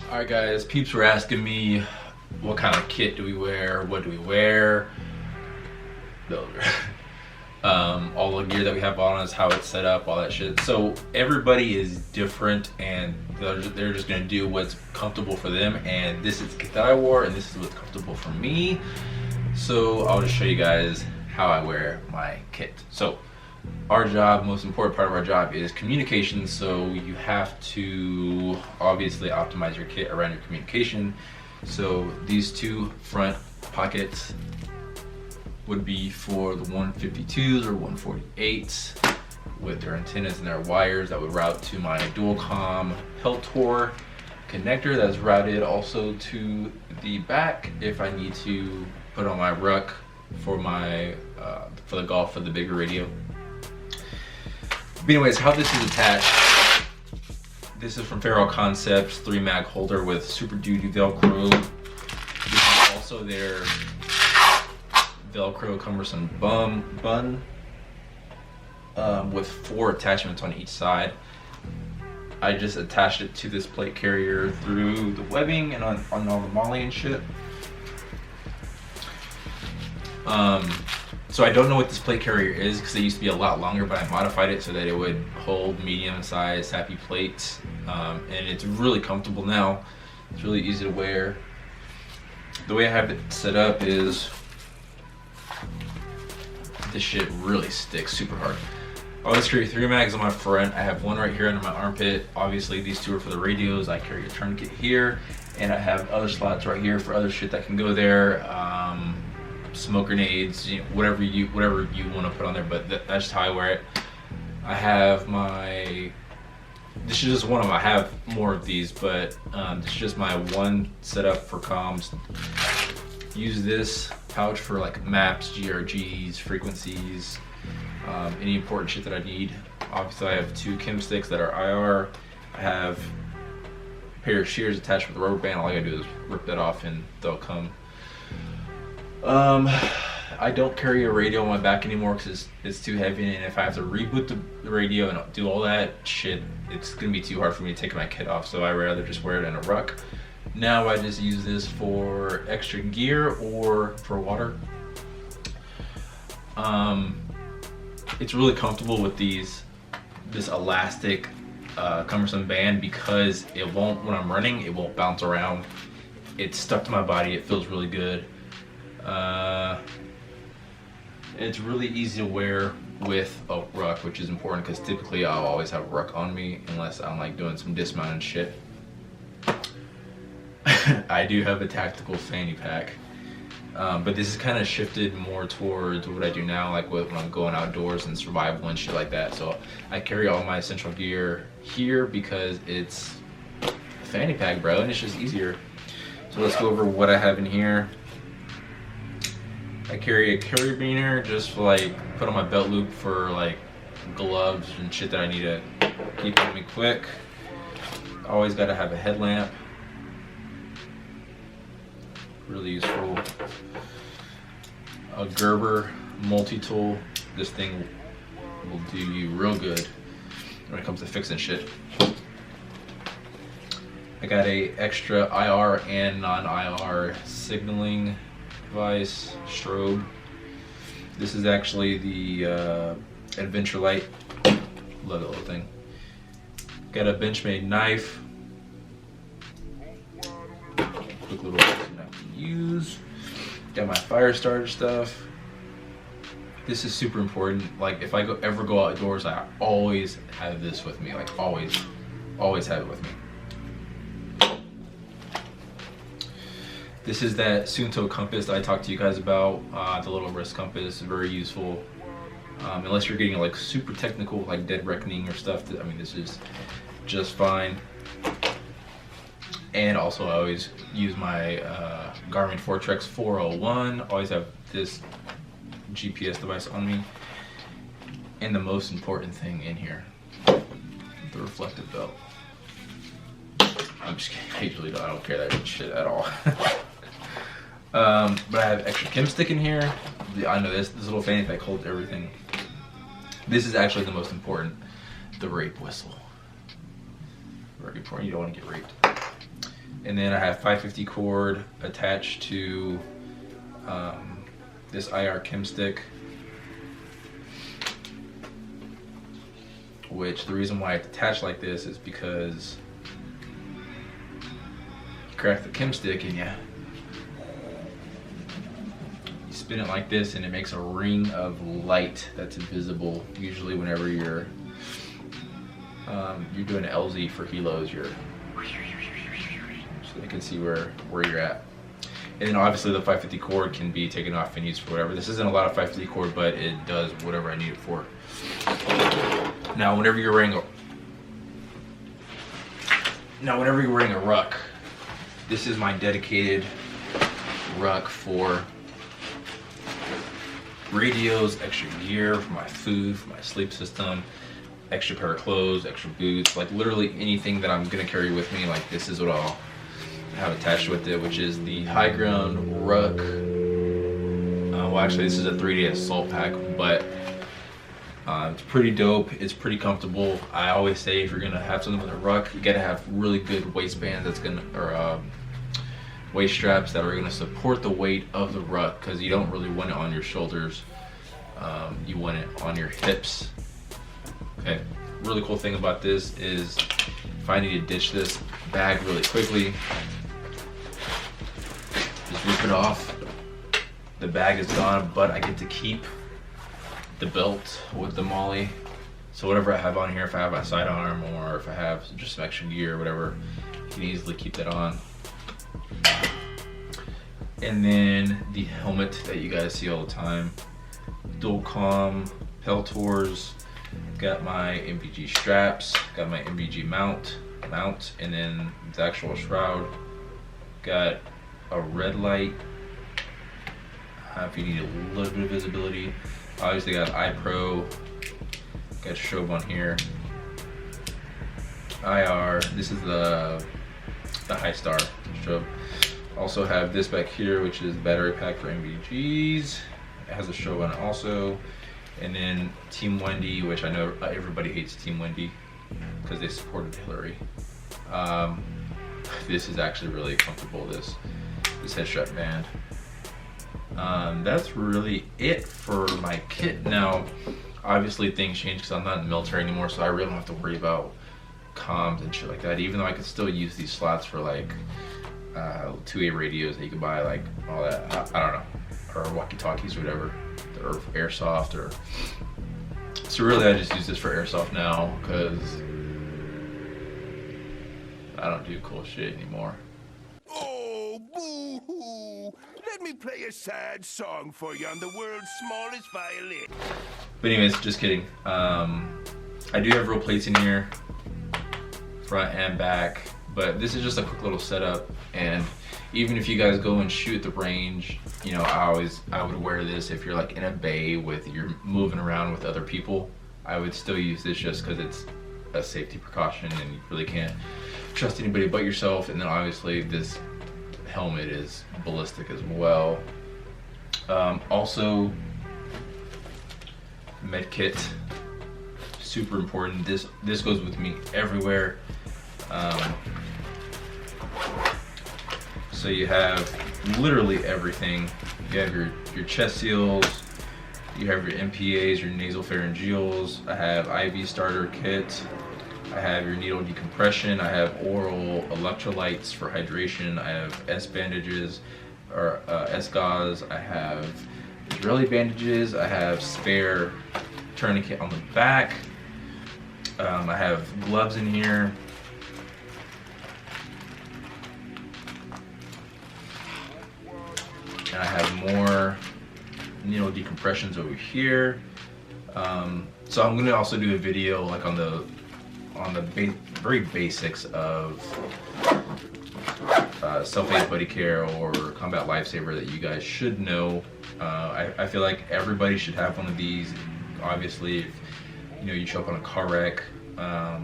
Alright guys, peeps were asking me what kind of kit do we wear, what do we wear, all the gear that we have on us, how it's set up, all that shit. So everybody is different and they're just going to do what's comfortable for them, and this is the kit that I wore and this is what's comfortable for me. So I'll just show you guys how I wear my kit. So our job, most important part of our job is communication, so you have to obviously optimize your kit around your communication. So these two front pockets would be for the 152s or 148s with their antennas and their wires that would route to my dual-com Peltor connector that's routed also to the back if I need to put on my ruck for my for the golf, for the bigger radio. But anyways, how this is attached, this is from Feral Concepts 3-mag holder with Super Duty Velcro. This is also their Velcro cumbersome bun with 4 attachments on each side. I just attached it to this plate carrier through the webbing and on all the molly and shit. So I don't know what this plate carrier is because it used to be a lot longer, but I modified it so that it would hold medium-sized TACP plates, and it's really comfortable now. It's really easy to wear. The way I have it set up is this shit really sticks super hard. I always carry 3 mags on my front. I have one right here under my armpit. Obviously these 2 are for the radios. I carry a tourniquet here, and I have other slots right here for other shit that can go there. Smoke grenades, you know, whatever you want to put on there, but that's just how I wear it. I have my, this is just one of them. I have more of these, but this is just my one setup for comms. Use this pouch for like maps, GRGs, frequencies, any important shit that I need. Obviously I have 2 chem sticks that are IR. I have a pair of shears attached with a rubber band. All I gotta do is rip that off and they'll come. I don't carry a radio on my back anymore because it's too heavy, and if I have to reboot the radio and do all that shit, it's gonna be too hard for me to take my kit off, so I rather just wear it in a ruck. Now I just use this for extra gear or for water. It's really comfortable with this elastic cumbersome band because it won't, when I'm running, it won't bounce around. It's stuck to my body. It feels really good. It's really easy to wear with a ruck, which is important because typically I'll always have a ruck on me unless I'm like doing some dismounted shit. I do have a tactical fanny pack, but this is kind of shifted more towards what I do now, like when I'm going outdoors and survival and shit like that. So I carry all my essential gear here because it's a fanny pack, bro, and it's just easier. So let's go over what I have in here. I carry a carabiner just for like put on my belt loop for like gloves and shit that I need to keep on me quick. Always got to have a headlamp. Really useful. A Gerber multi-tool. This thing will do you real good when it comes to fixing shit. I got a extra IR and non-IR signaling device, strobe. This is actually the adventure light. Love that little thing. Got a Benchmade knife. Quick little thing I can use. Got my fire starter stuff. This is super important. Like if I ever go outdoors, I always have this with me. Like always have it with me. This is that Sunto compass that I talked to you guys about, the little wrist compass, very useful. Unless you're getting like super technical, like Dead Reckoning or stuff, I mean this is just fine. And also I always use my Garmin Fortrex 401, always have this GPS device on me. And the most important thing in here, the reflective belt. I'm just kidding, I don't care that shit at all. But I have extra chem stick in here. I know this little fanny pack holds everything. This is actually the most important, the rape whistle. Very important, you don't want to get raped. And then I have 550 cord attached to this IR chem stick, which the reason why it's attached like this is because you crack the chem stick and you spin it like this and it makes a ring of light that's invisible. Usually whenever you're doing an LZ for helos, so they can see where you're at. And then obviously the 550 cord can be taken off and used for whatever. This isn't a lot of 550 cord, but it does whatever I need it for. Now whenever you're wearing a ruck, this is my dedicated ruck for radios, extra gear, for my food, for my sleep system, extra pair of clothes, extra boots, like literally anything that I'm gonna carry with me. Like this is what I'll have attached with it, which is the High Ground ruck. Well, actually this is a 3-day assault pack, but it's pretty dope. It's pretty comfortable. I always say if you're gonna have something with a ruck, you gotta have really good waistbands waist straps that are gonna support the weight of the ruck, because you don't really want it on your shoulders. You want it on your hips. Okay. Really cool thing about this is if I need to ditch this bag really quickly, just rip it off. The bag is gone, but I get to keep the belt with the molly. So whatever I have on here, if I have my sidearm or if I have just some extra gear or whatever, you can easily keep that on. And then the helmet that you guys see all the time, dual comm, Peltors, got my MBG straps, got my MBG mount, and then the actual shroud. Got a red light if you need a little bit of visibility. Obviously got iPro, got strobe on here. IR, this is the high star strobe. Also have this back here, which is battery pack for MVGs. It has a strobe on it also. And then Team Wendy, which I know everybody hates Team Wendy because they supported Hillary. This is actually really comfortable, this head strap band. That's really it for my kit. Now, obviously things change because I'm not in the military anymore, so I really don't have to worry about comms and shit like that, even though I could still use these slots for like 2A radios that you could buy, like all that, I don't know, or walkie-talkies or whatever, or airsoft, or so really I just use this for airsoft now because I don't do cool shit anymore. Oh, boo-hoo! Let me play a sad song for you on the world's smallest violin. But anyways, just kidding. I do have real plates in here, front and back, but this is just a quick little setup. And even if you guys go and shoot at the range, you know, I would wear this if you're like in a bay you're moving around with other people. I would still use this just because it's a safety precaution and you really can't trust anybody but yourself. And then obviously this helmet is ballistic as well. Also, Medkit, super important. This goes with me everywhere. So you have literally everything. You have your chest seals, you have your MPAs, your nasal pharyngeals. I have IV starter kit. I have your needle decompression. I have oral electrolytes for hydration. I have S bandages, or S gauze. I have Israeli bandages. I have spare tourniquet on the back. I have gloves in here. And I have more needle decompressions over here. So I'm gonna also do a video like on the very basics of self-aid buddy care or combat lifesaver that you guys should know. I feel like everybody should have one of these. Obviously, if you know you show up on a car wreck, a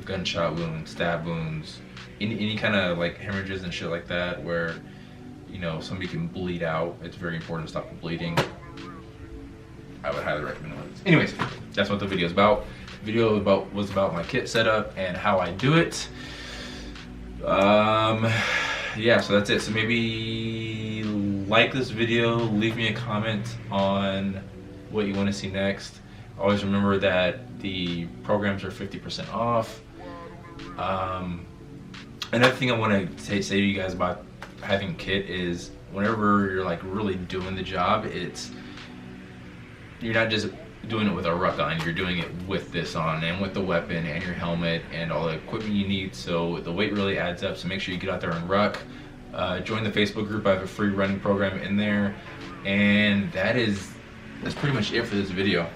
gunshot wound, stab wounds, any kind of like hemorrhages and shit like that, where you know somebody can bleed out, it's very important to stop the bleeding. I would highly recommend one. Anyways, that's what the video is about. The video was about my kit setup and how I do it. Yeah, so that's it. So maybe like this video, leave me a comment on what you want to see next. Always remember that the programs are 50% off. Another thing I want to say to you guys about having kit is whenever you're like really doing the job, you're not just doing it with a ruck on, you're doing it with this on and with the weapon and your helmet and all the equipment you need, so the weight really adds up. So make sure you get out there and ruck. Join the Facebook group. I have a free running program in there, and that's pretty much it for this video.